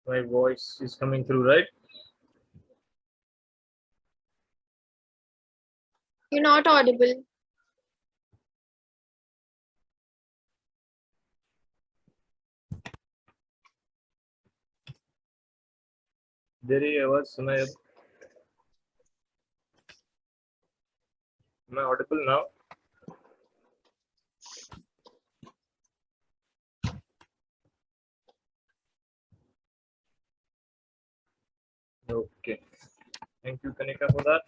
My voice is coming through, right? You're not audible. मेरी आवाज सुनाई अब? Am I audible now? Okay. Thank you, Kanika, for that.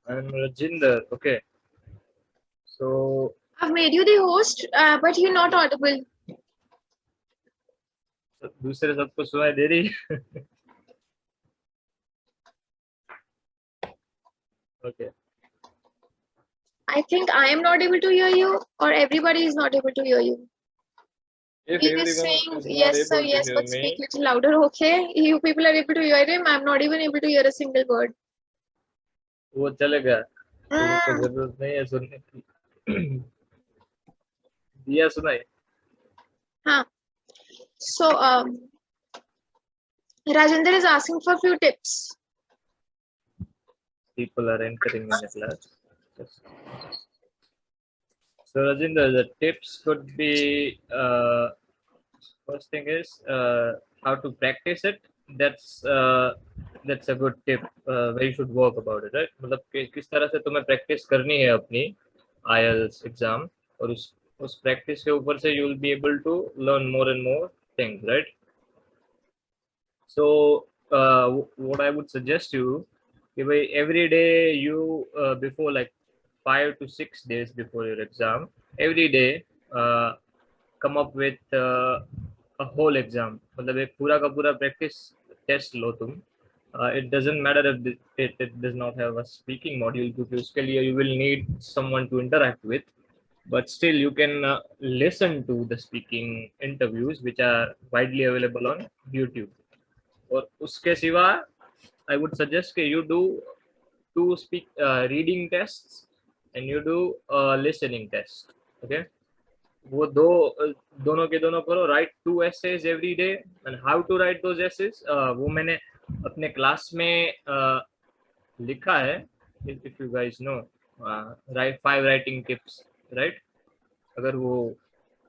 I'm Rajinder. Okay. So I've made you the host, but you're not audible. दूसरे सबको सुनाई दे रही? Okay. I think I am not able to hear you, or everybody is not able to hear you. If He is everyone saying is not yes, sir, able to yes, hear but me, speak little louder, okay? You people are able to hear him. I'm not even able to hear a single word. वो चलेगा. तुमको जरूरत नहीं है सुनने की. दिया सुनाई? Huh. So, Rajendra is asking for a few tips. People are entering in the class. So Rajinder, the tips could be first thing is how to practice it. That's a good tip where you should work about it, right? मतलब किस तरह से तुम्हें practice करनी है अपनी IELTS exam और उस practice के ऊपर से you will be able to learn more and more things, right? So what I would suggest you, every day you before like 5 to 6 days before your exam, every day come up with a whole exam. मतलब एक पूरा का पूरा practice test लो तुम. It doesn't matter if it does not have a speaking module क्योंकि उसके लिए you will need someone to interact with. But still you can listen to the speaking interviews which are widely available on YouTube. और उसके सिवा I would suggest that you do 2 reading tests and you do a listening test. Okay, वो दोनों के दोनों करो. Write 2 essays every day and how to write those essays वो मैंने अपने क्लास में लिखा है. If you guys know, write 5 writing tips, right? अगर वो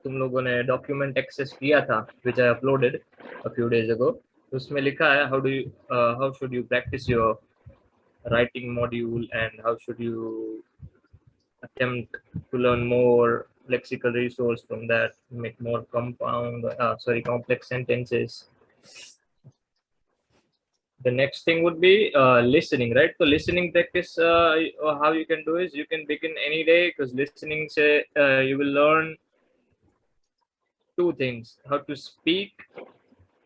तुम लोगों ने document access किया था which I uploaded a few days ago, उसमें लिखा है how should you practice your writing module and how should you attempt to learn more lexical resource from that, make more complex sentences. The next thing would be listening, right? So listening practice, how you can do is you can begin any day because listening say you will learn 2 things: how to speak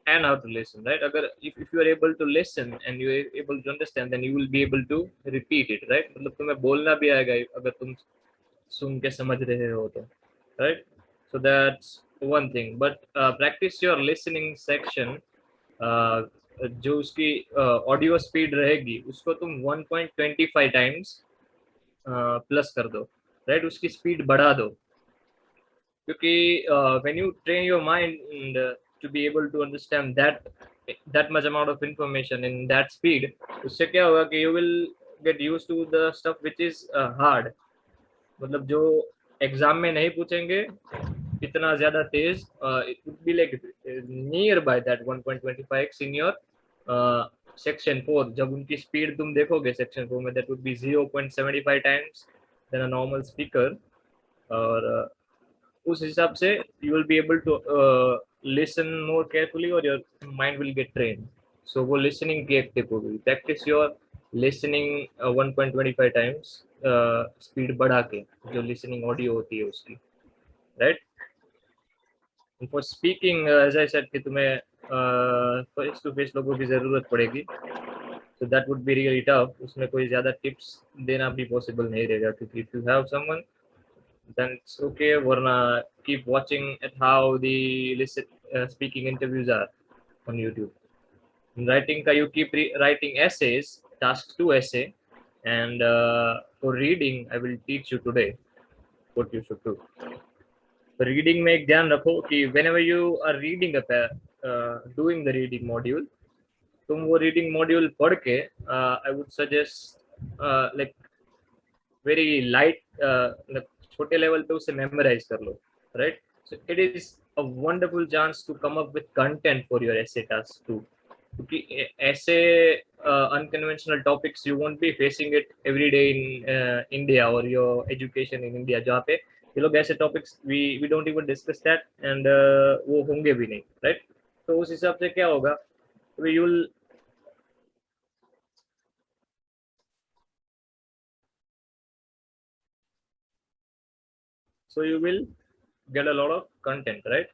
and how to listen, right? If you are able to listen and you are able to understand, then you will be able to repeat it, right? मतलब तुम्हें बोलना भी आएगा अगर तुम सुन के समझ रहे हो तो, right? So that's one thing. But practice your listening section. जो उसकी ऑडियो स्पीड रहेगी उसको तुम 1.25 टाइम्स प्लस कर दो, राइट? उसकी स्पीड बढ़ा दो क्योंकि when you train your mind to be able to understand that much amount of information in that speed, उससे क्या होगा कि you will get used to the stuff which is hard. मतलब जो एग्जाम में नहीं पूछेंगे इतना ज्यादा तेज, it would be like nearby that 1.25x in your section 4. जब उनकी स्पीड तुम देखोगे section 4 में, that would be 0.75 times than a normal speaker. और उस हिसाब से you will be able to listen more carefully or your mind will get trained. So वो listening की एक tip होगी. Practice your listening 1.25 times speed बढ़ा के, जो listening audio होती है उसकी, right? And for speaking, as I said कि तुम्हें face to face लोगों की जरूरत पड़ेगी. So that would be really tough. उसमें कोई ज़्यादा tips देना भी possible नहीं रहेगा क्योंकि if you have someone then it's okay. Warna keep watching at how the speaking interviews are on YouTube. In writing, you keep writing essays, task 2 essay, and for reading, I will teach you today what you should do. For reading में एक ध्यान रखो कि whenever you are reading a doing the reading module, तुम वो reading module पढ़ के I would suggest like very light like छोटे level पे उसे memorize कर लो, right? So it is a wonderful chance to come up with content for your essay task too. क्योंकि ऐसे unconventional topics you won't be facing it every day in India or your education in India, जहाँ पे ये लोग ऐसे topics we don't even discuss that and वो होंगे भी नहीं, right? तो उस हिसाब से क्या होगा, you will get a lot of content, right?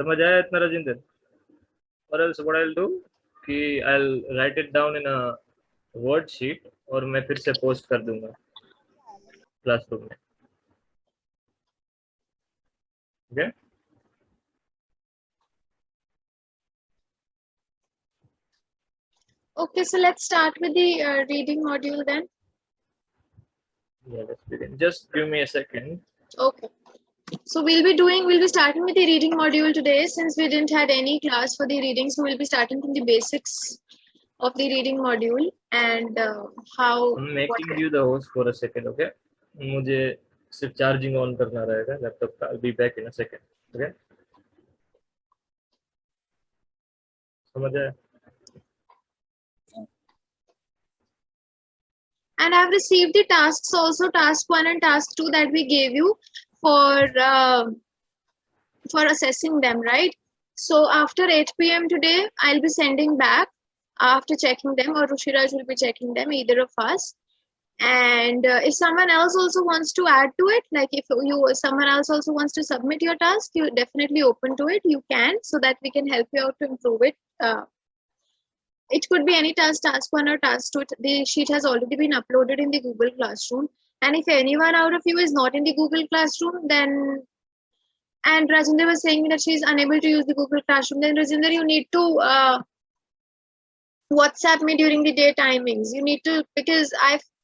समझ आया इतना राजेंद्र? और else what I'll do कि I'll write it down in a word sheet और मैं फिर से पोस्ट कर दूंगा क्लासरूम में, okay? Okay, so let's start with the reading module then. Yeah, let's begin. Just give me a second. Okay. So we'll be starting with the reading module today since we didn't had any class for the reading. So we'll be starting from the basics of the reading module and how. I'm making you the host for a second, okay? मुझे सिर्फ charging on करना रहेगा laptop का. I'll be back in a second, okay? समझ आया? And I've received the tasks also, task 1 and task 2 that we gave you for assessing them, right? So after 8 p.m. today, I'll be sending back after checking them, or Rushiraj will be checking them, either of us. And if someone else also wants to add to it, like if someone else also wants to submit your task, you're definitely open to it. You can, so that we can help you out to improve it. It could be any task 1 or task 2. The sheet has already been uploaded in the Google Classroom. And if anyone out of you is not in the Google Classroom, then, and Rajinder was saying that she is unable to use the Google Classroom, then Rajinder, you need to WhatsApp me during the day timings. You need to, because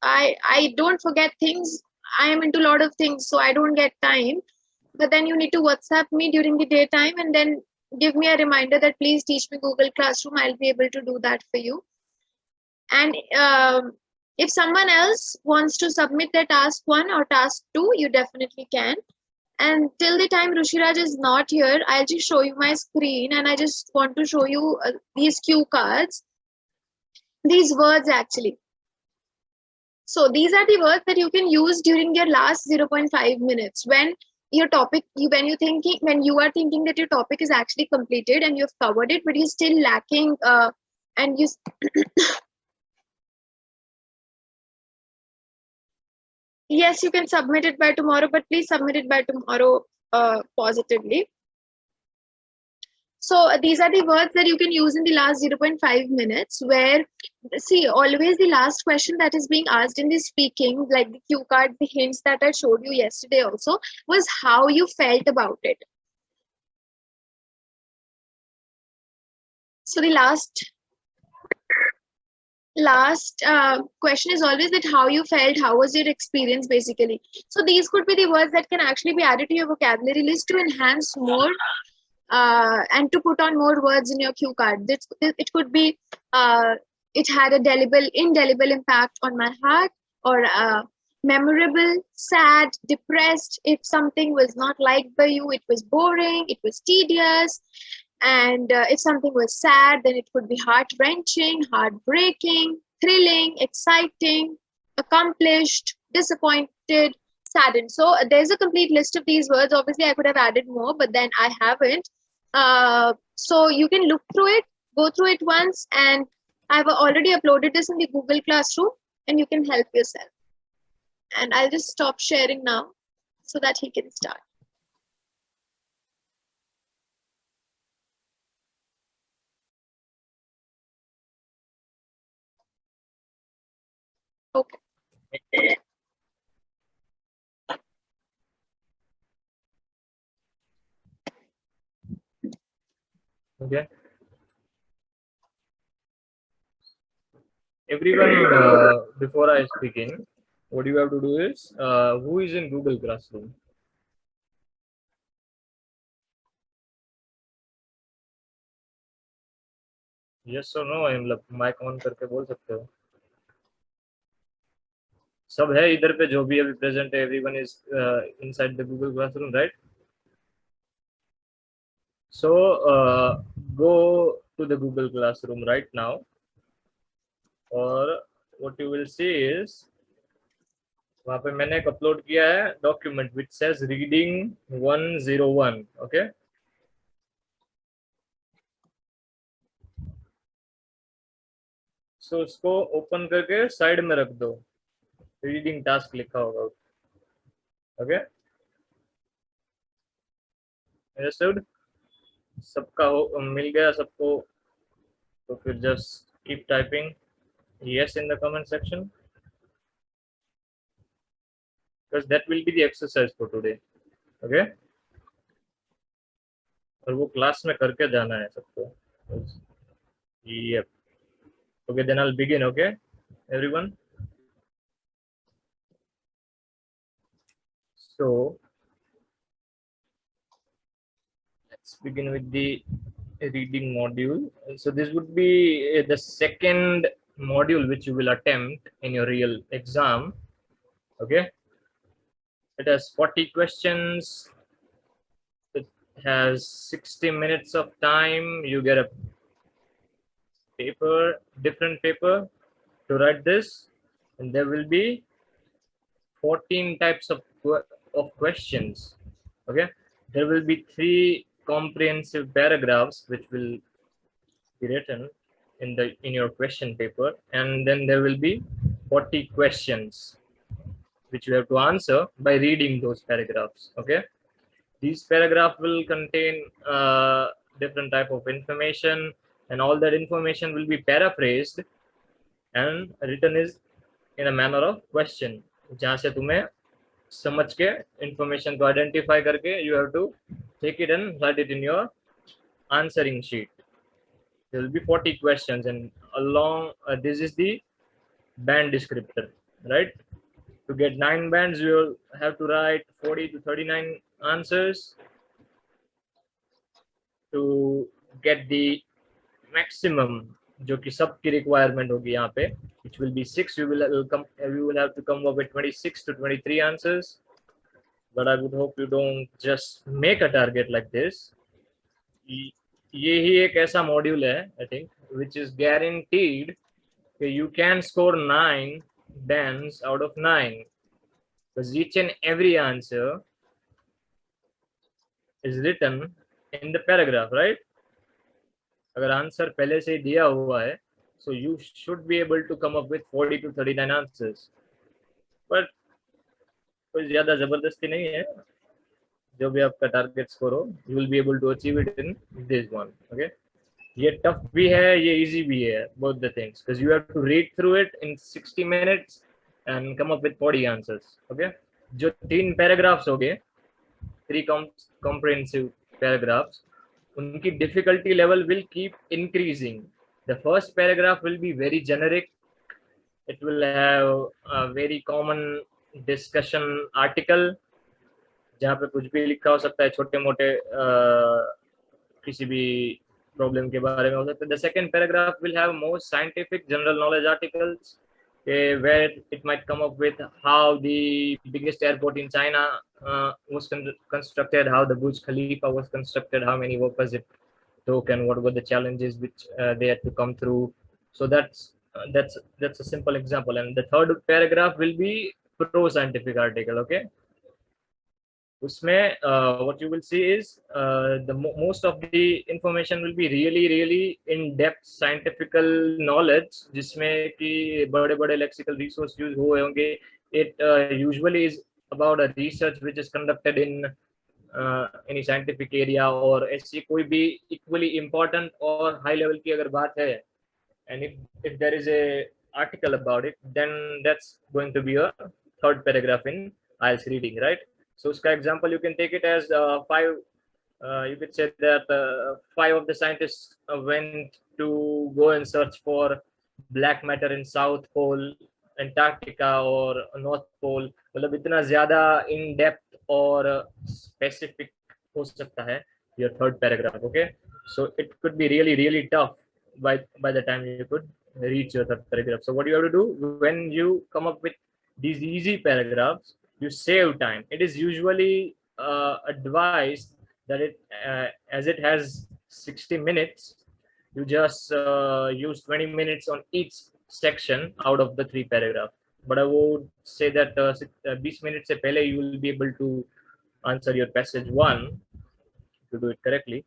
I don't forget things. I am into a lot of things, so I don't get time. But then you need to WhatsApp me during the daytime and then give me a reminder that please teach me Google Classroom. I'll be able to do that for you. And if someone else wants to submit their task 1 or task 2, you definitely can. And till the time Rushiraj is not here, I'll just show you my screen and I just want to show you these cue cards. These words actually. So these are the words that you can use during your last 0.5 minutes when your topic, when you are thinking that your topic is actually completed and you've covered it, but you're still lacking and you yes, you can submit it by tomorrow, but please submit it by tomorrow positively. So these are the words that you can use in the last 0.5 minutes where, see, always the last question that is being asked in the speaking, like the cue card, the hints that I showed you yesterday also, was how you felt about it. So the last question is always that how you felt, how was your experience basically. So these could be the words that can actually be added to your vocabulary list to enhance more and to put on more words in your cue card. It could be it had a indelible impact on my heart, or memorable, sad, depressed. If something was not liked by you, it was boring, it was tedious. And if something was sad, then it could be heart-wrenching, heartbreaking, thrilling, exciting, accomplished, disappointed, saddened. So there's a complete list of these words. Obviously, I could have added more, but then I haven't. So you can look through it, go through it once, and I've already uploaded this in the Google Classroom, and you can help yourself. And I'll just stop sharing now so that he can start. Okay. Okay. Everyone, before I begin, what you have to do is, who is in Google Classroom? Yes और no, मतलब mic on करके बोल सकते हो। सब है इधर पे जो भी अभी प्रेजेंट है, everyone is inside the Google classroom, right? So go to the Google classroom right now, और what you will see is, वहां पे मैंने एक अपलोड किया है document which says reading 101, okay? So उसको ओपन करके साइड में रख दो, रीडिंग टास्क लिखा होगा, ओके? अंडरस्टूड? सबका हो मिल गया सबको? तो फिर just keep typing yes in the comment section, because that will be the exercise for today, okay? और वो क्लास में करके जाना है सबको। yep. Okay, then I'll begin, okay everyone? So let's begin with the reading module. So this would be the second module which you will attempt in your real exam, okay? It has 40 questions, it has 60 minutes of time. You get a paper, different paper to write this, and there will be 14 types of questions, okay? There will be 3 comprehensive paragraphs which will be written in your question paper, and then there will be 40 questions which you have to answer by reading those paragraphs, okay? These paragraphs will contain different type of information, and all that information will be paraphrased and written is in a manner of question, जहाँ से तुम्हें समझ के information को identify करके you have to take it and write it in your answering sheet. There will be 40 questions, and along this is the band descriptor, right? To get 9 bands, you will have to write 40 to 39 answers. To get the maximum जो कि सबकी requirement होगी यहाँ पे, which will be 6, you will have to come up with 26 to 23 answers. But I would hope you don't just make a target like this. ये ही एक ऐसा module है, I think, which is guaranteed that you can score 9 bands out of 9, because each and every answer is written in the paragraph, right? अगर answer पहले से दिया हुआ है, so you should be able to come up with 40 to 39 answers. But कोई ज्यादा जबरदस्ती नहीं है, जो भी आपका टारगेट स्कोर हो, you will be able to achieve it in this one, okay? ये टफ भी है, ये इजी भी है, both the things, because you have to read through it in 60 minutes and come up with 40 answers, okay? जो 3 paragraphs हो गए, 3 comprehensive paragraphs, उनकी difficulty level will keep increasing. The first paragraph will be very generic. It will have a very common discussion article, जहाँ पे कुछ भी लिखा हो सकता है, छोटे मोटे किसी भी प्रॉब्लम के बारे में हो सकता है. The second paragraph will have more scientific general knowledge articles, where it might come up with how the biggest airport in China was constructed, how the Burj Khalifa was constructed, how many workers it took, and what were the challenges which they had to come through. So that's a simple example. And the third paragraph will be pro scientific article, okay? उसमें what you will see is the most of the information will be really in depth scientifical knowledge, जिसमें कि बड़े-बड़े lexical resource use हुए होंगे. It usually is about a research which is conducted in any scientific area, और ऐसी कोई भी equally important और high level की अगर बात है, and if there is a article about it, then that's going to be a third paragraph in IELTS reading, right? So उसका example you can take it as 5. You could say that 5 of the scientists went to go and search for black matter in South Pole, Antarctica or North Pole. मतलब इतना ज़्यादा in depth और specific हो सकता है your third paragraph, okay? So it could be really tough by the time you could reach your third paragraph. So what you have to do when you come up with these easy paragraphs, you save time. It is usually advised that as it has 60 minutes, you just use 20 minutes on each section out of the 3 paragraph. But I would say that 20 minutes se pehle you will be able to answer your passage 1 to do it correctly.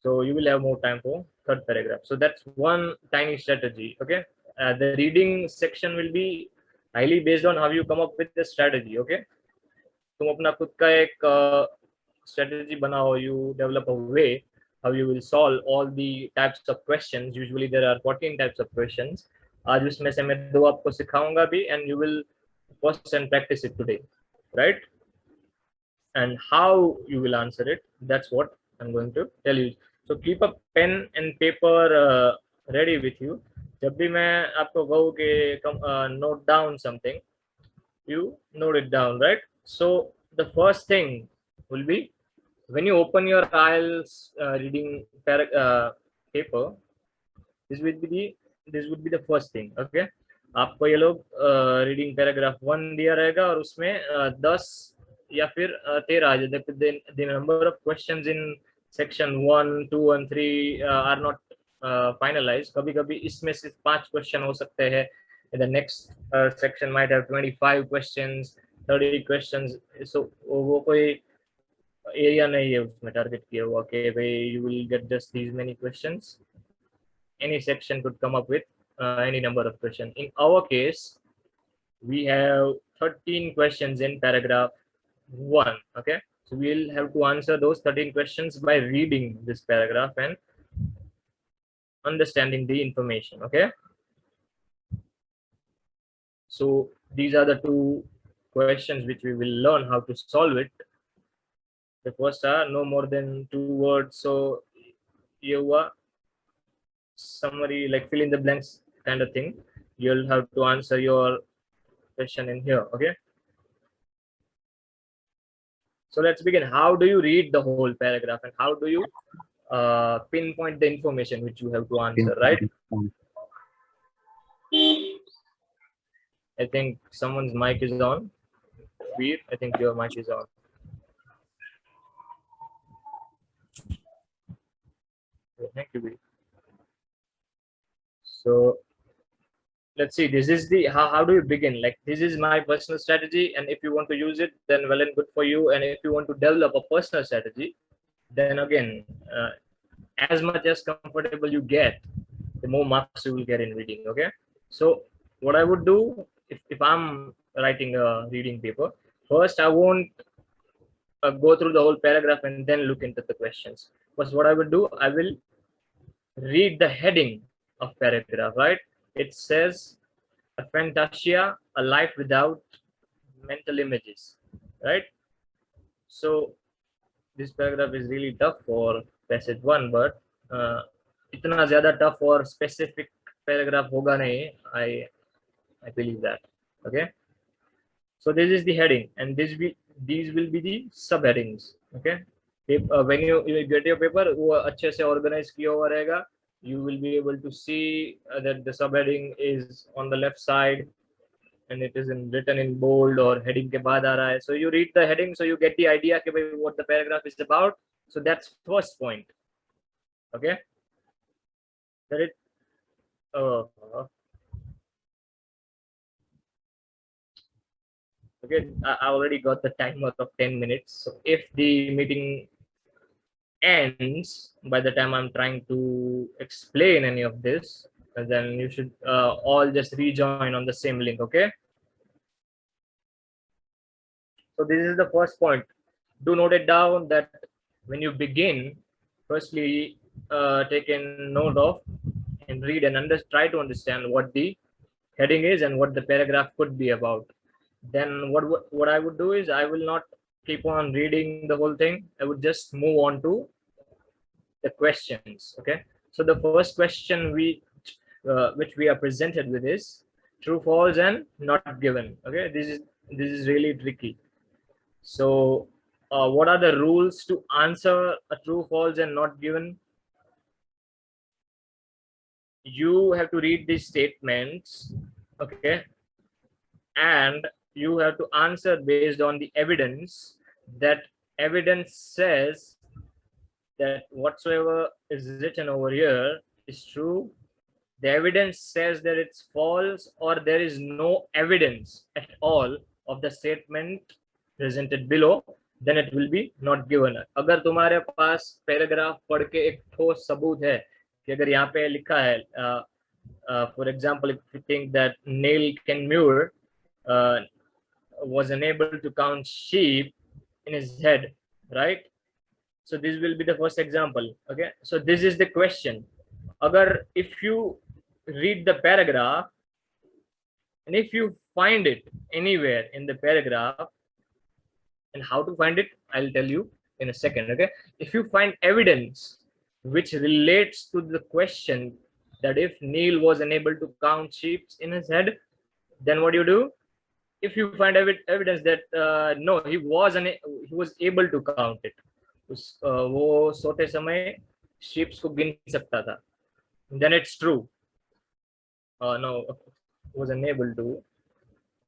So you will have more time for third paragraph. So that's one tiny strategy. Okay. The reading section will be highly based on how you come up with the strategy. Okay. तुम अपना खुद का एक strategy बनाओ. You develop a way how you will solve all the types of questions. Usually there are 14 types of questions. आज उसमें से मैं 2 आपको सिखाऊंगा भी, and you will first and practice it today, right? And how you will answer it, that's what I'm going to tell you. So keep a pen and paper ready with you. जब भी मैं आपको कहूँ कि note down something, you note it down, right? So the first thing will be when you open your IELTS reading paper, this would be the first thing. Okay, आपको ये लोग reading paragraph 1 दिया रहेगा और उसमें 10 या फिर 13 आ जाते. The number of questions in section 1, 2 and 3 are not finalized. कभी कभी इसमें सिर्फ 5 क्वेश्चन हो सकते हैं. The next section might have 25 questions, 30 questions. So वो कोई एरिया नहीं है उसमें टारगेट किया हुआ कि भाई you will get just these many questions. Any section could come up with any number of questions. In our case, we have 13 questions in paragraph 1. Okay, so we'll have to answer those 13 questions by reading this paragraph and understanding the information. Okay, so these are the 2 questions which we will learn how to solve it. The first are no more than 2 words. So you summary, like fill in the blanks kind of thing. You'll have to answer your question in here. Okay, so let's begin. How do you read the whole paragraph and how do you pinpoint the information which you have to answer, right? I think someone's mic is on. Veer, I think your mic is on. Thank you, Veer. So let's see, this is the how do you begin. Like, this is my personal strategy, and if you want to use it, then well and good for you. And if you want to develop a personal strategy, then again, as much as comfortable you get, the more marks you will get in reading. Okay, so what I would do if I'm writing a reading paper, first I won't go through the whole paragraph and then look into the questions. First, what I would do, I will read the heading of paragraph, right? It says a fantasia, a life without mental images, right? So this paragraph is really tough for passage 1, but इतना ज़्यादा tough for specific paragraph होगा नहीं. I believe that. Okay, so this is the heading, and these will be the subheadings. Okay, when you get your paper, वो अच्छे से organize किया हुआ रहेगा. You will be able to see that the subheading is on the left side, and it is written in bold or heading के बाद आ रहा है. So you read the heading, so you get the idea कि भाई what the paragraph is about. So that's first point. Okay, that it. Okay, I already got the timer of 10 minutes. So if the meeting ends by the time I'm trying to explain any of this, then you should all just rejoin on the same link. Okay, so this is the first point. Do note it down that when you begin, firstly take a note of and read and try to understand what the heading is and what the paragraph could be about. Then what I would do is I will not keep on reading the whole thing. I would just move on to the questions. Okay, so the first question which we are presented with is true, false, and not given. Okay, this is really tricky. So what are the rules to answer a true, false, and not given? you have to read these statements, okay, and you have to answer based on the evidence. That evidence says that whatsoever is written over here is true. The evidence says that it's false, or there is no evidence at all of the statement presented below, then it will be not given. अगर तुम्हारे पास paragraph पढ़ के एक ठोस सबूत है कि अगर यहाँ पे लिखा है for example, if you think that Neil Kenmure was unable to count sheep in his head, right? So this will be the first example. Okay, so this is the question. Agar if you read the paragraph and if you find it anywhere in the paragraph, and how to find it I'll tell you in a second. Okay, if you find evidence which relates to the question that if Neil was unable to count sheep in his head, then what do you do? If you find evidence that no, he was able to count it, वो सोते समय sheep को गिन सकता था, then it's true. No, was unable to.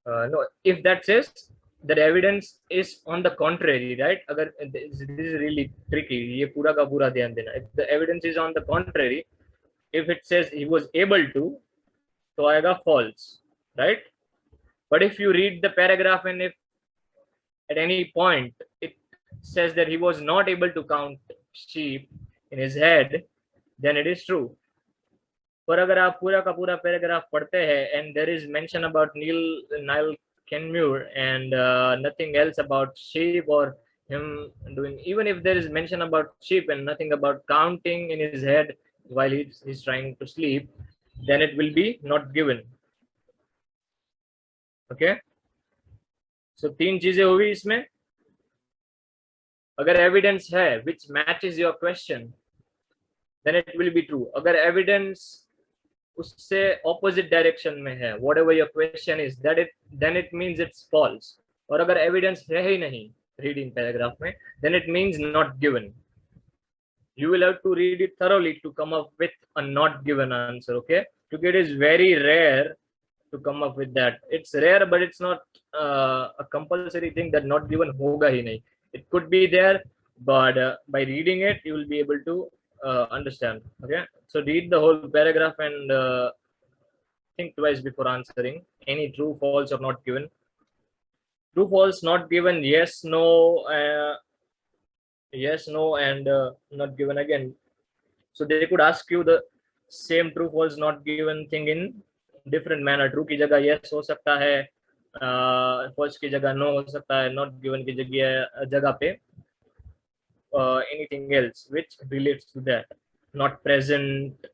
No, if that says that evidence is on the contrary, right? Agar this is really tricky. ये पूरा का पूरा ध्यान देना. If the evidence is on the contrary, if it says he was able to, तो आएगा false, right? But if you read the paragraph and if at any point it says that he was not able to count sheep in his head, then it is true. पर अगर आप पूरा का पूरा paragraph पढ़ते हैं and there is mention about Neil Kenmure and nothing else about sheep or him doing, even if there is mention about sheep and nothing about counting in his head while he's trying to sleep, then it will be not given. Okay, so तीन चीजें हुई इसमें. अगर evidence है which matches your question, then it will be true. अगर evidence उससे opposite direction में है, whatever your question is, then it means it's false. और अगर evidence है ही नहीं reading paragraph में, then it means not given. You will have to read it thoroughly to come up with a not given answer. Okay, because it is very rare to come up with that. It's rare, but it's not a compulsory thing that not given hoga hi nahi. It could be there, but by reading it you will be able to understand. Okay, so read the whole paragraph and think twice before answering. Any true, false, or not given. True, false, not given, yes, no, yes, no, and not given again. So they could ask you the same true, false, not given thing in different manner. True की जगह yes हो सकता है, false की जगह no हो सकता है, not given की जगह पे anything else which relates to that. Not present,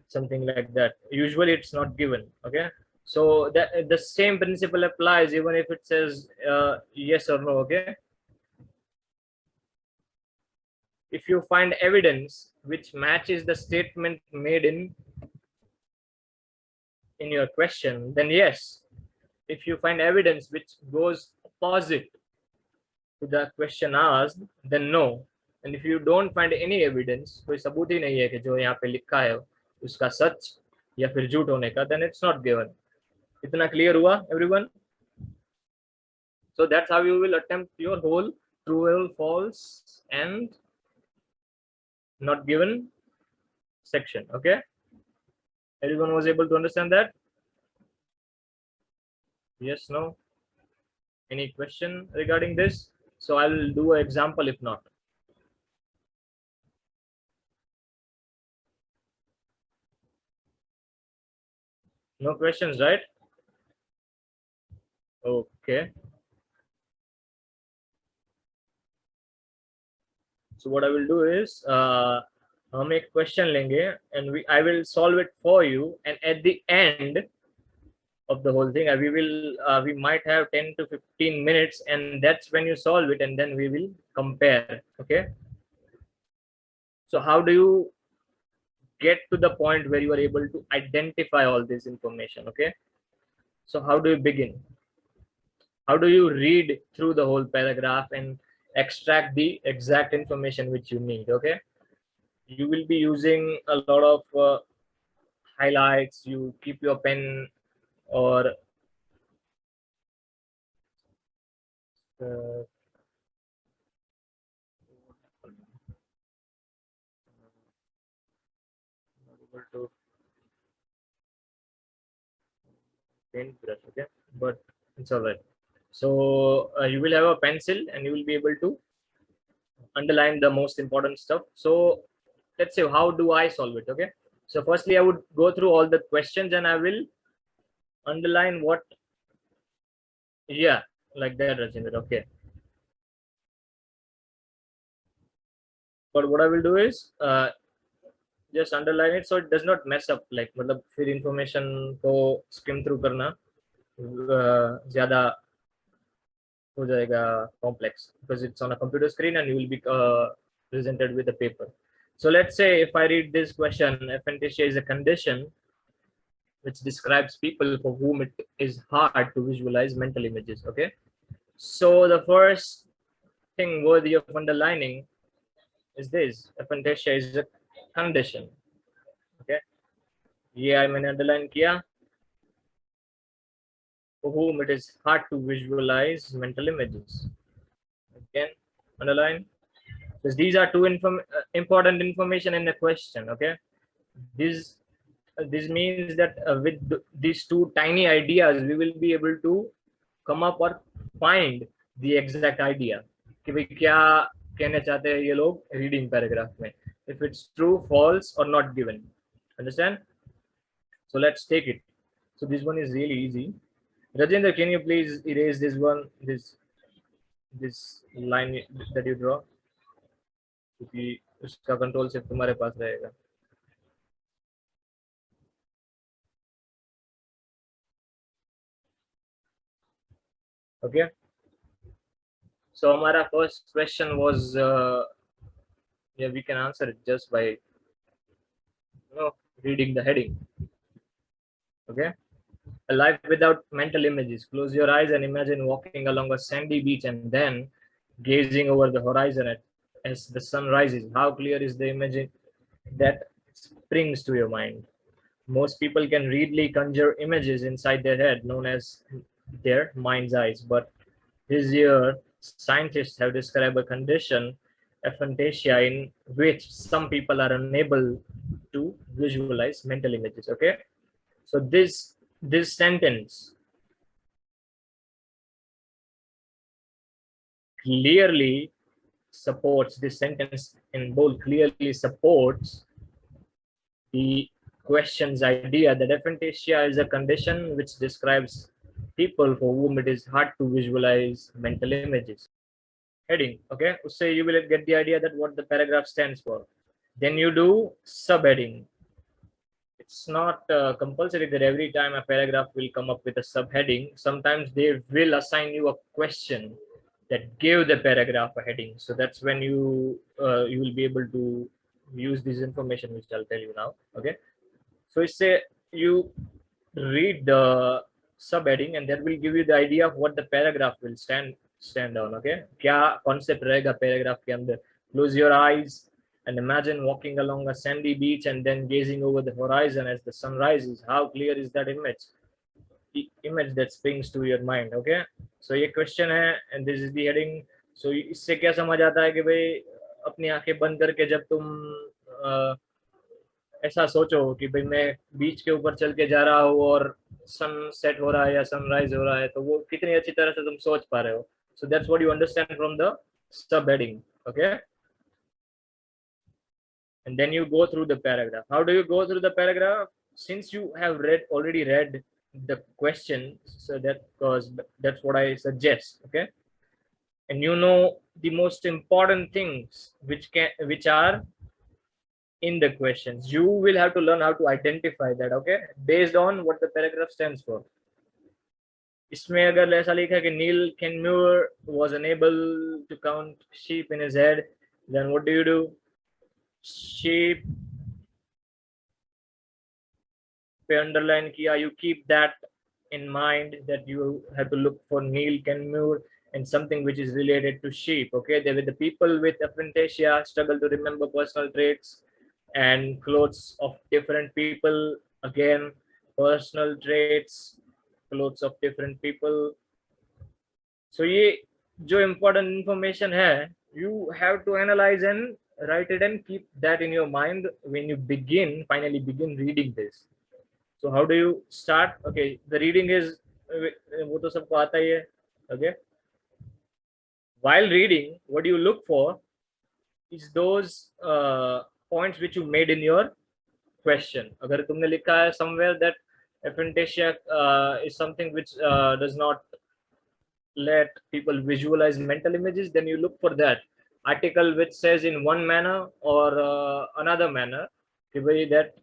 something like that. Usually it's not given. Okay, so that the same principle applies even if it says yes or no. Okay, if you find evidence which matches the statement made in your question, then yes. If you find evidence which goes opposite to the question asked, then no. And if you don't find any evidence, कोई सबूत ही नहीं है कि जो यहाँ पे लिखा है उसका सच या फिर झूठ होने का, then it's not given. इतना clear हुआ everyone? So that's how you will attempt your whole true, false, and not given section. Okay, everyone was able to understand that? Yes, no? Any question regarding this? So I'll do an example if not. No questions, right? Okay. So what I will do is हम एक question लेंगे and I will solve it for you, and at the end of the whole thing we might have 10 to 15 minutes, and that's when you solve it, and then we will compare. Okay, so how do you get to the point where you are able to identify all this information? Okay, so how do you begin? How do you read through the whole paragraph and extract the exact information which you need? Okay, you will be using a lot of highlights, you keep your pen, or uh, not able to paintbrush, okay, but it's all right. So you will have a pencil and you will be able to underline the most important stuff. So let's say, how do I solve it? Okay, so firstly I would go through all the questions and I will underline what, yeah, like that, Rajinder. Okay, but what I will do is just underline it so it does not mess up, like मतलब फिर information को skim through करना ज़्यादा हो जाएगा complex, because it's on a computer screen and you will be presented with a paper. So let's say if I read this question, aphantasia is a condition which describes people for whom it is hard to visualize mental images. Okay, so the first thing worthy of underlining is this: aphantasia is a condition. Okay, ये मैंने underline किया, for whom it is hard to visualize mental images. Again, underline, because these are two important information in the question. Okay, this this means that with these two tiny ideas we will be able to come up or find the exact idea कि भाई क्या कहना चाहते हैं ये लोग reading paragraph में, if it's true, false or not given. Understand? So let's take it. So this one is really easy. Rajendra, can you please erase this one, this line that you draw, क्योंकि उसका control सिर्फ तुम्हारे पास रहेगा. Okay, so our first question was yeah, we can answer it just by reading the heading. Okay, a life without mental images. Close your eyes and imagine walking along a sandy beach and then gazing over the horizon as the sun rises. How clear is the image that springs to your mind? Most people can readily conjure images inside their head, known as their mind's eyes. But this year, scientists have described a condition, aphantasia, in which some people are unable to visualize mental images. Okay, so this sentence clearly supports, this sentence in bold clearly supports the question's idea that aphantasia is a condition which describes people for whom it is hard to visualize mental images. Heading, okay, so you will get the idea that what the paragraph stands for. Then you do subheading. It's not compulsory that every time a paragraph will come up with a subheading. Sometimes they will assign you a question that give the paragraph a heading. So that's when you will be able to use this information, which I'll tell you now. Okay, so it's a, you read the subheading and that will give you the idea of what the paragraph will stand on. Okay, क्या concept रहेगा paragraph के अंदर. Close your eyes and imagine walking along a sandy beach and then gazing over the horizon as the sun rises. How clear is that image? The image that springs to your mind. Okay, so ये question है and this is the heading. So इससे क्या समझ आता है कि भाई अपनी आंखें बंद करके जब तुम ऐसा सोचो कि भाई मैं बीच के ऊपर चल के जा रहा हूँ और सन सेट हो रहा है या सनराइज हो रहा है, तो वो कितनी अच्छी तरह से तुम सोच पा रहे हो. So that's what you understand from the subheading. Okay, and then you go through the paragraph. How do you go through the paragraph? Since you have already read the question, so that's what I suggest. Okay, and you know the most important things which are in the questions, you will have to learn how to identify that. Okay, based on what the paragraph stands for. इसमें अगर ऐसा लिखा कि Neil Kenmure was unable to count sheep in his head, then what do? Sheep पे underline किया, you keep that in mind that you have to look for Neil Kenmure and something which is related to sheep. Okay, they were the people with aphantasia struggle to remember personal traits and clothes of different people Again, personal traits, clothes of different people. So ये जो important information है, you have to analyze and write it and keep that in your mind when you finally begin reading this. So how do you start? Okay, the reading is वो तो सबको आता ही है. Okay, while reading, what do you look for is those points which you made in your question. अगर तुमने लिखा है somewhere that aphantasia is something which does not let people visualize mental images, then you look for that article which says in one manner or another manner कि भाई that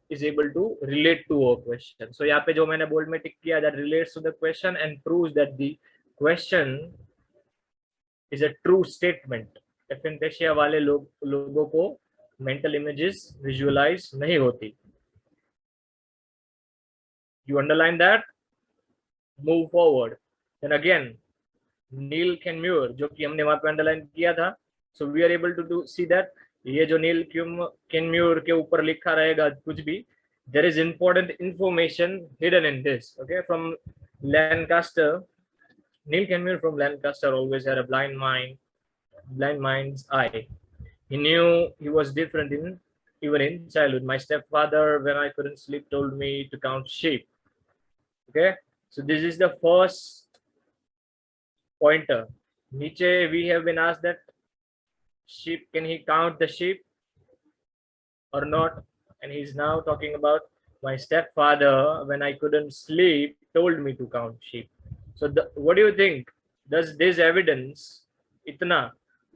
is able to relate to a question. So यहाँ पे जो मैंने bold में टिक किया, that relates to the question and proves that the question is a true statement. aphantasia वाले लोगों को mental images visualize नहीं होती. You underline that, move forward. Then again, नील कैनम्यूर जो कि हमने वहां पे अंडरलाइन किया था. So we are able to do see that ये जो नील कैनम्यूर के ऊपर लिखा रहेगा कुछ भी, there is important information hidden in this. Okay, from Lancaster, Neil कैनम्यूर from Lancaster always had a blind mind's eye. He knew he was different even in childhood. My stepfather, when I couldn't sleep, told me to count sheep. Okay, so this is the first pointer. Nietzsche, we have been asked that sheep, can he count the sheep or not? And he's now talking about my stepfather, when I couldn't sleep, told me to count sheep. So what do you think? Does this evidence, itna,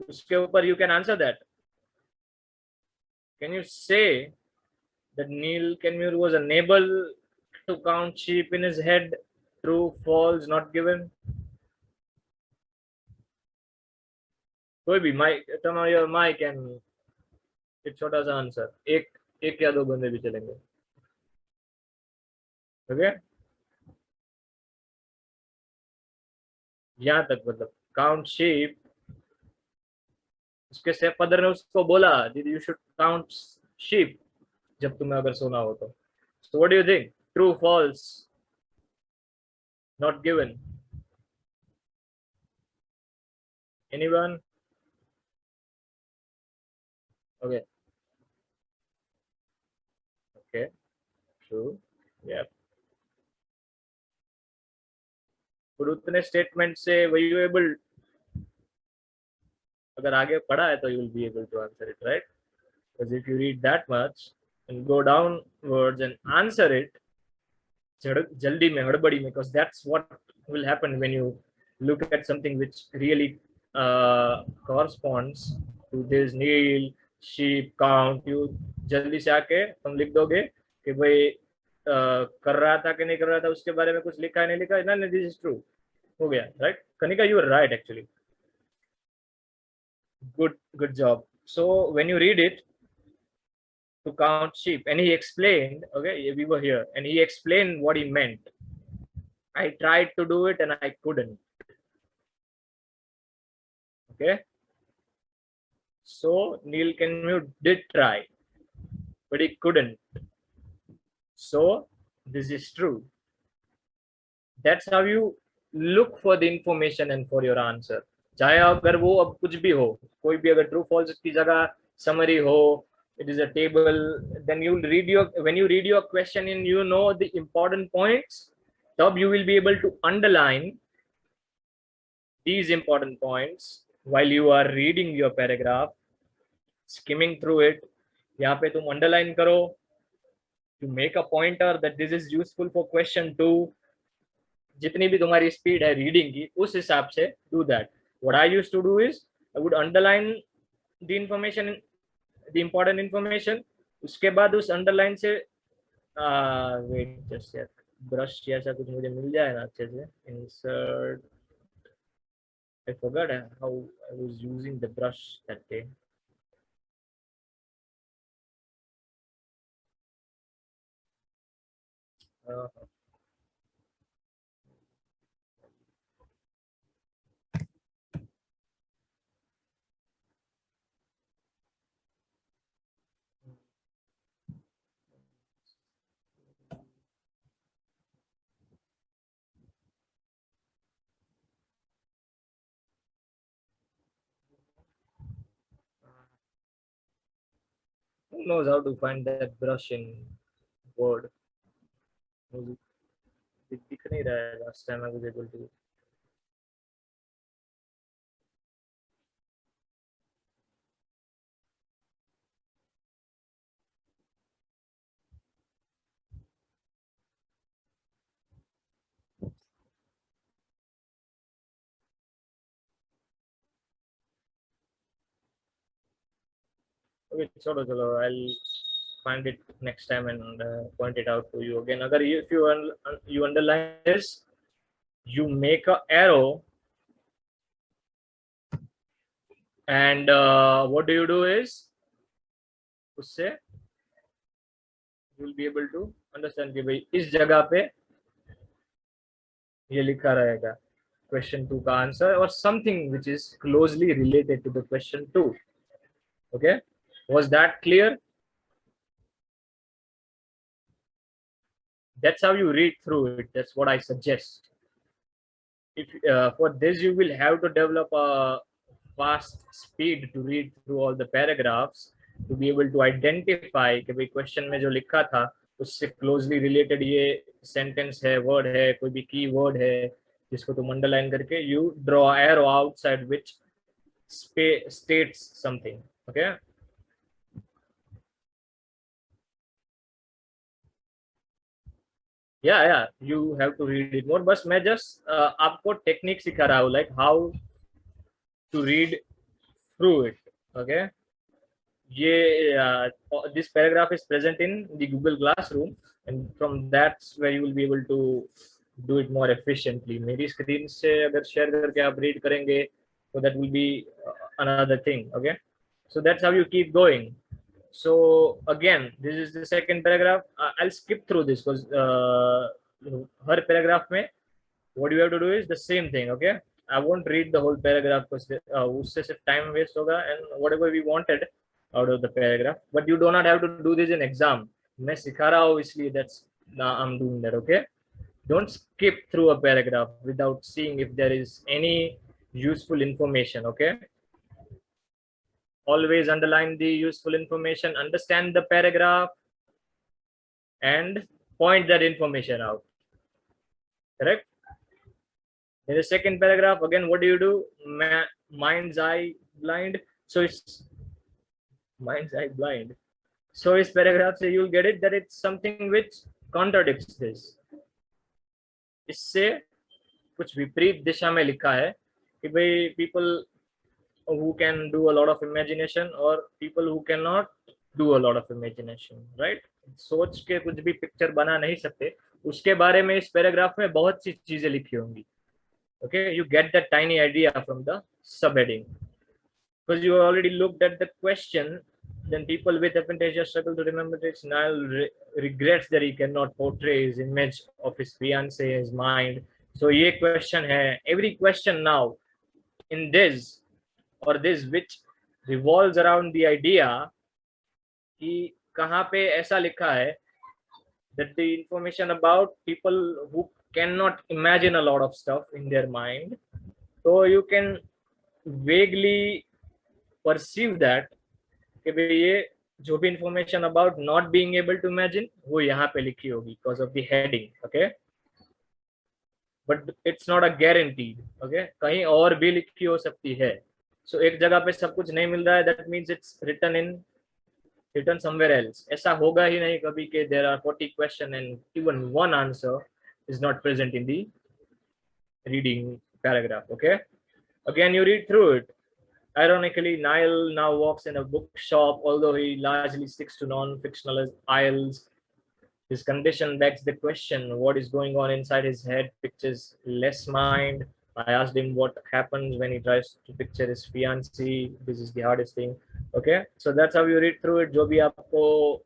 uske upar you can answer that? Can you say that Neil Kenmure was unable to count sheep in his head? True, false, not given? कोई भी mic, turn on your mic and एक छोटा सा answer, एक या दो बंदे भी चलेंगे. ओके, यहाँ तक मतलब काउंट शीप, उसके स्टेप फादर ने उसको बोला यू शुड काउंट शीप जब तुम्हें अगर सोना हो तो. So what do you think? True, false, not given? Anyone? Okay, okay, true, yeah. और उतने स्टेटमेंट से वर यू एबल, अगर आगे पढ़ा है तो you will be able to answer it, right? Because if you read that much and go downwards and answer it jaldi mein, हड़बड़ी में, because that's what will happen when you look at something which really corresponds to this Neil sheep count. You जल्दी से आके तुम लिख दोगे कि भाई कर रहा था कि नहीं कर रहा था, उसके बारे में कुछ लिखा है नहीं लिखा है ना, दिस इज ट्रू, हो गया, right? Kanika, you are right actually. Good job. So when you read it, to count sheep, and he explained, okay, we were here, and he explained what he meant. I tried to do it and I couldn't. Okay, so Neil Kenmure did try, but he couldn't. So this is true. That's how you look for the information and for your answer. चाहे अगर वो अब कुछ भी हो, कोई भी अगर ट्रू फॉल्स की जगह समरी हो, it is a table, then you'll read when you read your question and you know the important points, then you will be able to underline these important points while you are reading your paragraph, skimming through it. यहाँ पे तुम underline करो to make a pointer that this is useful for question 2. जितनी भी तुम्हारी speed है reading की, उस हिसाब से do that. What I used to do is I would underline the information, the important information. उसके बाद उस अंडरलाइन से वेट जस्ट यार, ब्रश जैसा कुछ मुझे मिल जाए ना अच्छे से. Insert, I forgot how I was using the brush that day. Who knows how to find that brush in Word? दिख नहीं रहा है. Last time I was able to. Okay, चलो चलो. I'll find it next time and point it out to you again. अगर if you underline this, you make a arrow, and what do you do is उससे you will be able to understand कि भाई इस जगह पे ये लिखा रहेगा question 2 का answer or something which is closely related to the question 2. Okay, was that clear? That's how you read through it. That's what I suggest. If for this you will have to develop a fast speed to read through all the paragraphs to be able to identify कि भाई question में जो लिखा था उससे closely related ये sentence है, word है, कोई भी key word है जिसको तुम underline करके you draw arrow outside which states something. Okay. Yeah, you have to read it more. बस मैं just आपको technique सिखा रहा हूँ, like how to read through it. Okay. This paragraph is present in the Google Classroom, and from that's where you will be able to do it more efficiently. मेरी screen से अगर share करके आप read करेंगे, so that will be another thing. Okay, so that's how you keep going. So again, this is the second paragraph. I'll skip through this because her paragraph में what you have to do is the same thing. Okay, I won't read the whole paragraph because उससे सिर्फ time waste होगा, and whatever we wanted out of the paragraph, but you do not have to do this in exam. मैं सिखा रहा हूँ इसलिए that's I'm doing that. Okay, don't skip through a paragraph without seeing if there is any useful information. Okay, always underline the useful information, understand the paragraph, and point that information out. Correct? In the second paragraph, again, what do? Mind's eye blind. So it's mind's eye blind. So इस paragraph से you'll get it that it's something which contradicts this. इससे कुछ विपरीत दिशा में लिखा है कि भाई people who can do a lot of imagination or people who cannot do a lot of imagination, right? सोच के कुछ भी पिक्चर बना नहीं सकते, उसके बारे में इस पैराग्राफ में बहुत सी चीजें लिखी होंगी. Okay, you get that tiny idea from the subheading because you already looked at the question. Then people with aphantasia struggle to remember this. Niall regrets that he cannot portray his image of his fiancée in his mind. So ये question है. Every question now in this or this which revolves around the idea कि कहाँ पे ऐसा लिखा है that the information about people who cannot imagine a lot of stuff in their mind, so you can vaguely perceive that कि भाई ये जो भी information about not being able to imagine वो यहाँ पे लिखी होगी because of the heading. Okay, but it's not a guaranteed. Okay, कहीं और भी लिखी हो सकती है. So एक जगह पे सब कुछ नहीं मिल रहा है, that means it's written somewhere else. ऐसा होगा ही नहीं कभी कि there are 40 questions and even one answer is not present in the reading paragraph. Okay, again you read through it. Ironically, Niall now walks in a bookshop, although he largely sticks to non-fictional IELTS. His condition begs the question, what is going on inside his head pictures less mind. I asked him what happens when he tries to picture his fiancée. This is the hardest thing. Okay, so that's how you read through it. जो भी आपको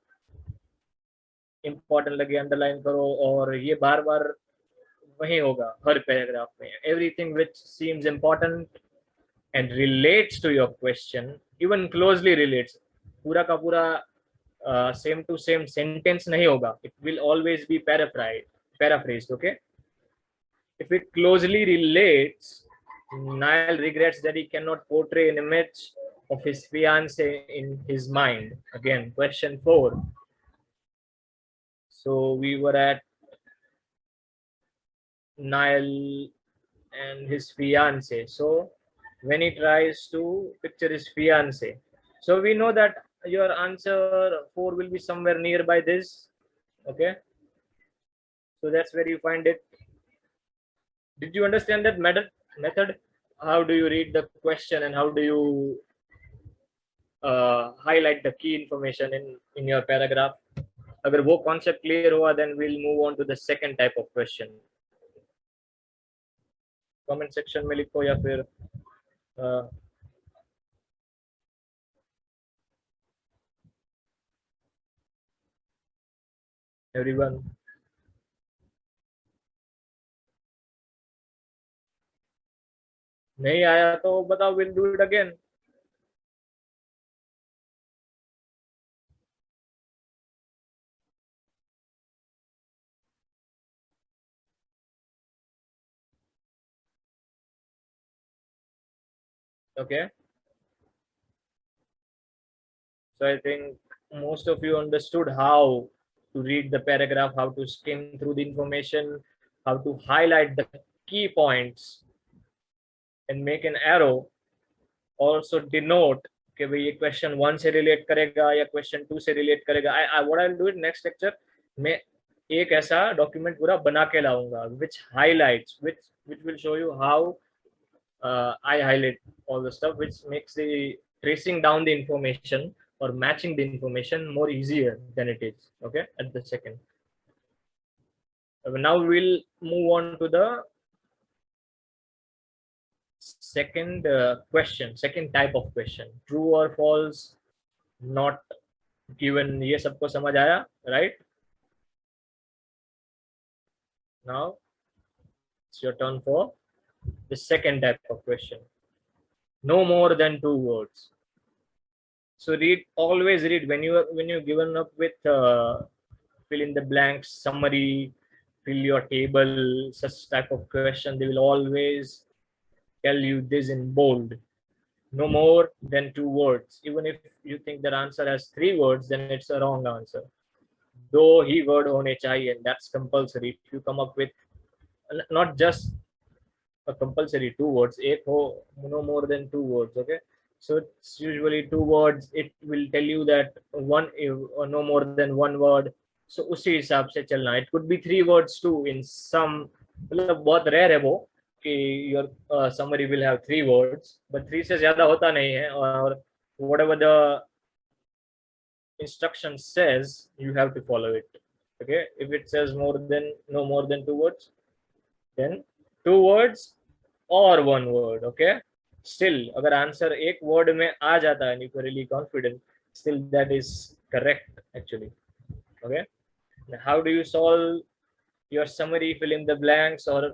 important लगे underline करो, और ये बार बार वही होगा हर paragraph में. Everything which seems important and relates to your question, even closely relates, पूरा का पूरा same to same sentence नहीं होगा. It will always be paraphrased. Okay, if it closely relates, Niall regrets that he cannot portray an image of his fiance in his mind. Again, question 4. So we were at Niall and his fiance. So when he tries to picture his fiance, so we know that your answer 4 will be somewhere nearby this. Okay, so that's where you find it. Did you understand that method? How do you read the question and how do you highlight the key information in your paragraph? अगर वो concept clear हुआ, then we'll move on to the second type of question. Comment section में लिखो या फिर everyone. नहीं आया तो बताओ, we'll do it again. Okay, so I think most of you understood how to read the paragraph, how to skim through the information, how to highlight the key points and make an arrow, also denote कि भाई ये question 1 से relate करेगा या question 2 से relate करेगा. I what I'll do it next lecture, मैं एक ऐसा डॉक्यूमेंट पूरा बना के लाऊंगा which highlights, which will show you how I highlight all the stuff, which makes the tracing down the information or matching the information more easier than it is. Okay, at the second. Now we'll move on to the second question, second type of question. True or false, not given. ये सबको समझ आया, right? Now it's your turn for the second type of question. No more than 2 words. So read, always read when you're given up with fill in the blanks, summary, fill your table, such type of question. They will always tell you this in bold. No more than 2 words. Even if you think that answer has 3 words, then it's a wrong answer. Though he word hone chahiye, and that's compulsory. If you come up with not just a compulsory 2 words, ek ho, no more than 2 words. Okay, so it's usually 2 words. It will tell you that one or no more than 1 word. So उसी हिसाब से चलना. It could be 3 words too in some. मतलब बहुत rare है वो कि your summary will have 3 words, but 3 से ज़्यादा होता नहीं है. और whatever the instruction says, you have to follow it. Okay, if it says no more than 2 words, then 2 words or 1 word. Okay, still अगर answer एक word में आ जाता है and if you're really confident, still that is correct actually. Okay, now how do you solve your summary, fill in the blanks, or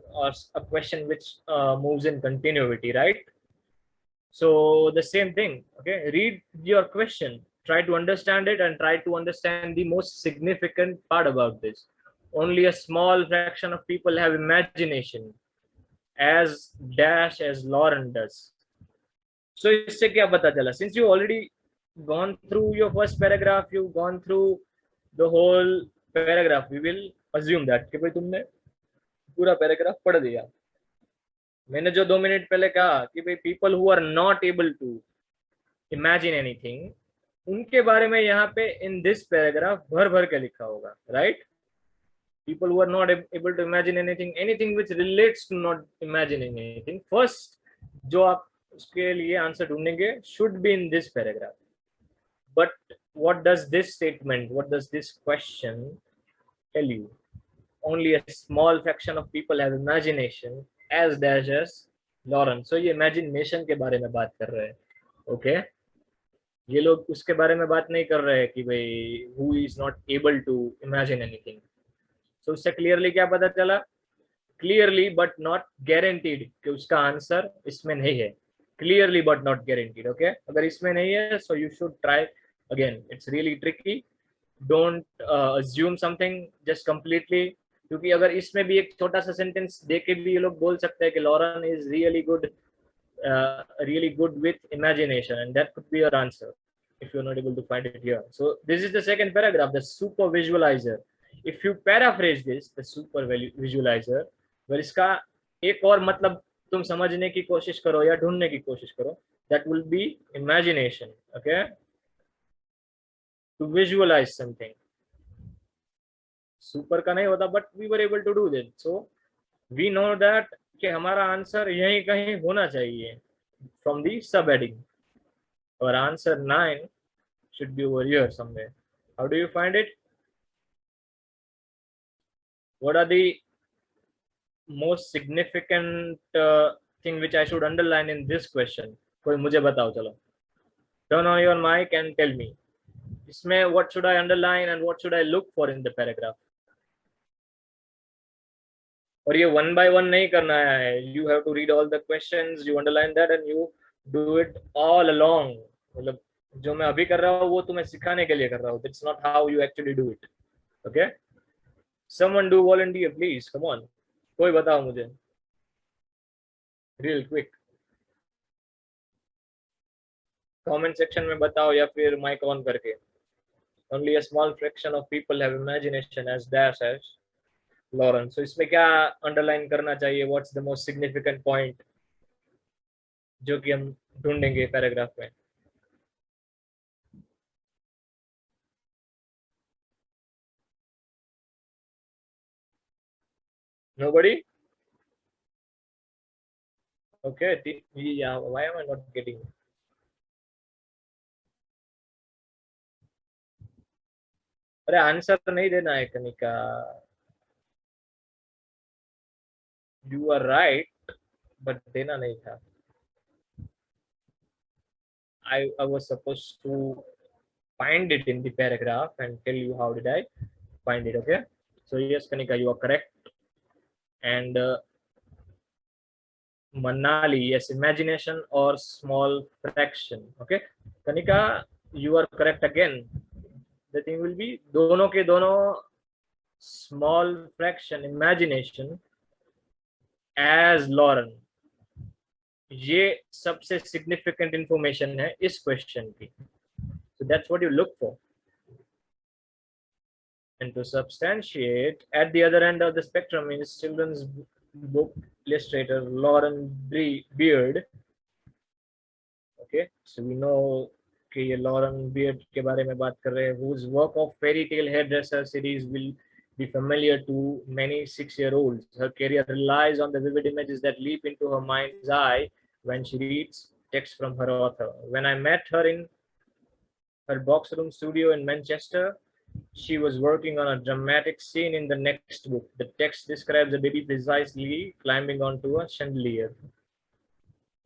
a question which moves in continuity, right? So the same thing. Okay, read your question, try to understand it, and try to understand the most significant part about this. Only a small fraction of people have imagination as dash as Lauren does. So इससे क्या पता चला? Since you already gone through your first paragraph, you've gone through the whole paragraph, we will assume that कि भाई तुमने पूरा paragraph पढ़ दिया. मैंने जो 2 मिनट पहले कहा कि भाई people who are not able to imagine anything, उनके बारे में यहाँ पे in this paragraph भर भर के लिखा होगा, right? People who are not able to imagine anything which relates to not imagining anything, first जो आप उसके लिए आंसर ढूंढेंगे should be in this paragraph. But what does this statement, what does this question tell you? Only a small fraction of people have imagination as dash as Lauren. So ये imagination के बारे में बात कर रहे हैं. Okay, ये लोग उसके बारे में बात नहीं कर रहे हैं कि भाई who is not able to imagine anything. So उससे clearly क्या पता चला? Clearly but not guaranteed कि उसका आंसर इसमें नहीं है. Clearly but not guaranteed. Okay, अगर इसमें नहीं है, so you should try again. It's really tricky. Don't assume something just completely. क्योंकि अगर इसमें भी एक छोटा सा सेंटेंस देके भी ये लोग बोल सकते हैं कि Lauren is really good really good with imagination, and that could be your answer if you're not able to find it here. So this is the second paragraph, the super visualizer. If you paraphrase this, the super visualizer, well, इसका एक और मतलब तुम समझने की कोशिश करो या ढूंढने की कोशिश करो, that will be imagination. Okay, to visualize something. Super का नहीं होता, but we were able to do that. So we know that कि हमारा आंसर यहीं कहीं होना चाहिए from the subheading. Our answer 9 should be over here somewhere. How do you find it? What are the most significant thing which I should underline in this question? कोई मुझे बताओ चलो. Turn on your mic and tell me. इसमें what should I underline and what should I look for in the paragraph? और ये one by one नहीं करना है. You have to read all the questions, you underline that and you do it all along. मतलब जो मैं अभी कर रहा हूँ वो तुम्हें सिखाने के लिए कर रहा हूँ. That's not how you actually do it. Okay? Someone do volunteer, please. Come on. कोई बताओ मुझे. Real quick. Comment section में बताओ या फिर mic on करके. Only a small fraction of people have imagination as dash as Lauren. So इसमें क्या underline करना चाहिए? What's the most significant point जो कि हम ढूंढेंगे paragraph में? Nobody? Okay. Yeah. Why am I not getting it? अरे आंसर नहीं देना है Kanika. You are right, but देना नहीं था. I was supposed to find it in the paragraph and tell you how did I find it. Okay. So yes, Kanika, you are correct. And Manali, yes, imagination or small fraction. Okay, Kanika, you are correct again. The thing will be दोनों के दोनों small fraction imagination as Lauren. ये सबसे significant information है इस question की. So that's what you look for. And to substantiate, at the other end of the spectrum is children's book illustrator Lauren Beard. Okay, so we know कि ये Lauren Beard के बारे में बात कर रहे हैं, whose work of fairy tale hairdresser series will be familiar to many 6-year-olds. Her career relies on the vivid images that leap into her mind's eye when she reads text from her author. When I met her in her box room studio in Manchester, she was working on a dramatic scene in the next book. The text describes a baby precisely climbing onto a chandelier.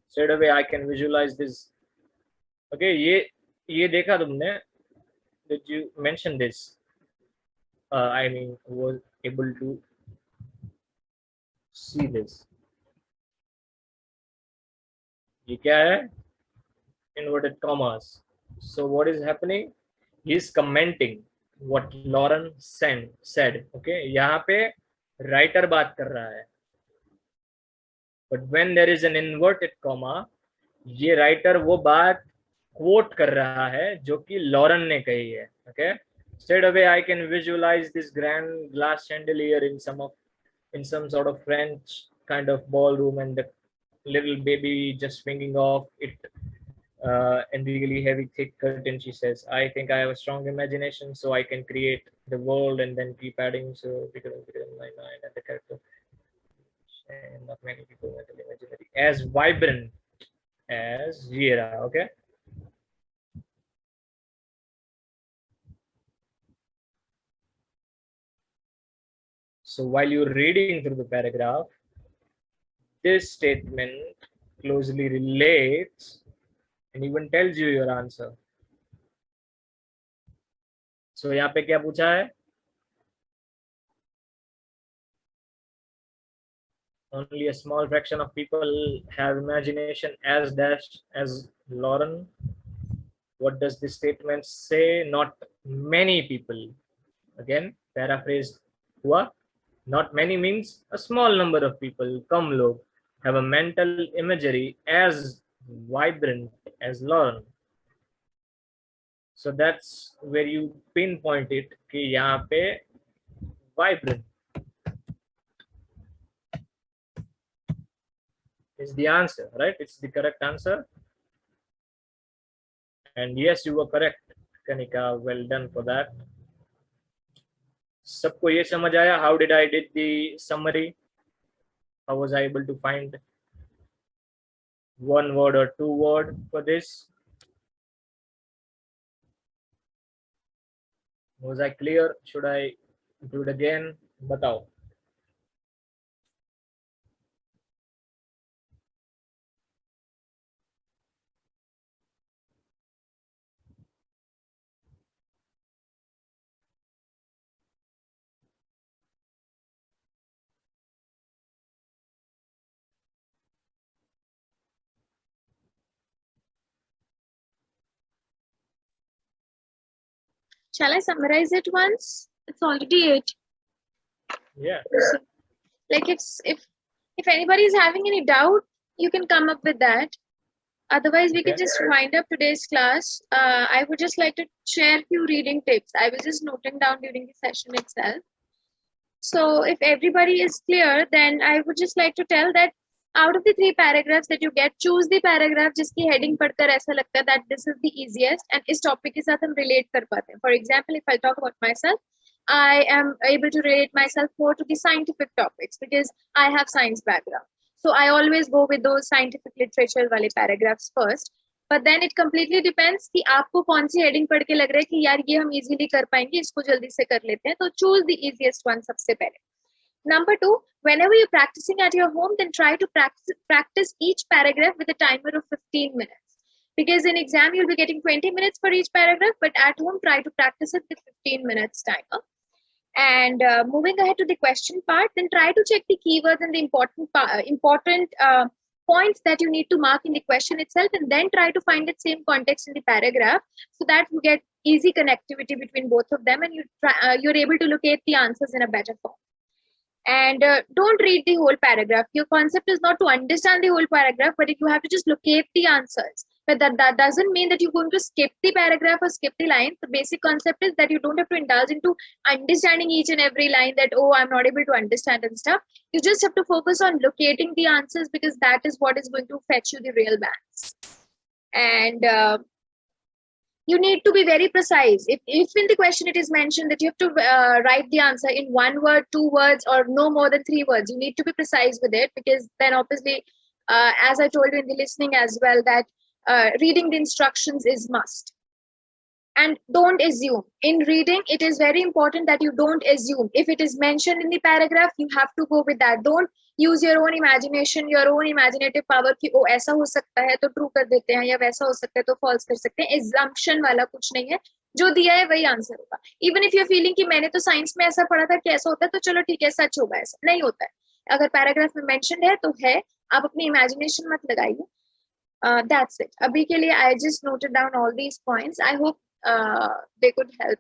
Straight away, I can visualize this. Okay, ये देखा तुमने? Did you mention this? I mean, was able to see this. ये क्या है? Inverted commas. So what is happening? He is commenting what Lauren said. Okay, यहाँ पे writer बात कर रहा है. But when there is an inverted comma, ये writer वो बात quote कर रहा है जो कि Lauren ने कही है. Okay, straight away I can visualize this grand glass chandelier in some sort of French kind of ballroom and the little baby just swinging off it. And really heavy thick curtain, she says, I think I have a strong imagination, so I can create the world and then keep adding. So because in my mind and the character, and not many people mentally imaginary as vibrant as Jira. Okay. So while you're reading through the paragraph, this statement closely relates and even tells you your answer. So यहाँ पे क्या पूछा है? Only a small fraction of people have imagination as dash as Lauren. What does this statement say? Not many people. Again, paraphrased हुआ. Not many means a small number of people, कम लोग have a mental imagery as vibrant as learn. So that's where you pinpoint it कि यहाँ पे vibrant is the answer, right? It's the correct answer. And yes, you were correct, Kanika. Well done for that. सबको ये समझ आया? How did I did the summary? How was I able to find one word or two word for this? Was I clear? Should I do it again? बताओ. Shall I summarize it once? It's already 8. Yeah. So, like if anybody is having any doubt, you can come up with that. Otherwise, we can just wind up today's class. I would just like to share a few reading tips. I was just noting down during the session itself. So if everybody is clear, then I would just like to tell that out of the 3 paragraphs that you get, choose the paragraph जिसकी heading पढ़कर ऐसा लगता है that this is the easiest and इस topic के साथ हम relate कर पाते हैं. For example, if I talk about myself, I am able to relate myself more to the scientific topics because I have science background. So I always go with those scientific literature वाले paragraphs first. But then it completely depends कि आपको कौन सी heading पढ़ के लग रहा है कि यार ये हम easily कर पाएंगे, इसको जल्दी से कर लेते हैं. तो choose the easiest one सबसे पहले. Number 2, whenever you're practicing at your home, then try to practice each paragraph with a timer of 15 minutes. Because in exam, you'll be getting 20 minutes for each paragraph, but at home, try to practice it with 15 minutes timer. And moving ahead to the question part, then try to check the keywords and the important points that you need to mark in the question itself, and then try to find that same context in the paragraph so that you get easy connectivity between both of them and you're able to locate the answers in a better form. And don't read the whole paragraph. Your concept is not to understand the whole paragraph, but you have to just locate the answers. But that doesn't mean that you're going to skip the paragraph or skip the line. The basic concept is that you don't have to indulge into understanding each and every line that, oh, I'm not able to understand and stuff. You just have to focus on locating the answers because that is what is going to fetch you the real banks. And you need to be very precise. If in the question it is mentioned that you have to write the answer in 1 word, 2 words, or no more than 3 words, you need to be precise with it because then obviously, as I told you in the listening as well, that reading the instructions is must. And don't assume. In reading, it is very important that you don't assume. If it is mentioned in the paragraph, you have to go with that. Don't use your own imagination, your own imaginative power कि ओ ऐसा हो सकता है तो true कर देते हैं या वैसा हो सकता है तो फॉल्स कर सकते हैं. Assumption वाला कुछ नहीं है. जो दिया है वही आंसर होगा. Even if you're feeling कि मैंने तो साइंस में ऐसा पढ़ा था कि ऐसा होता है तो चलो ठीक है सच होगा, ऐसा नहीं होता है. अगर पैराग्राफ में मेंशन है तो है, आप अपनी इमेजिनेशन मत लगाइए. That's it. अभी के लिए I just noted down all these points. I hope they could help.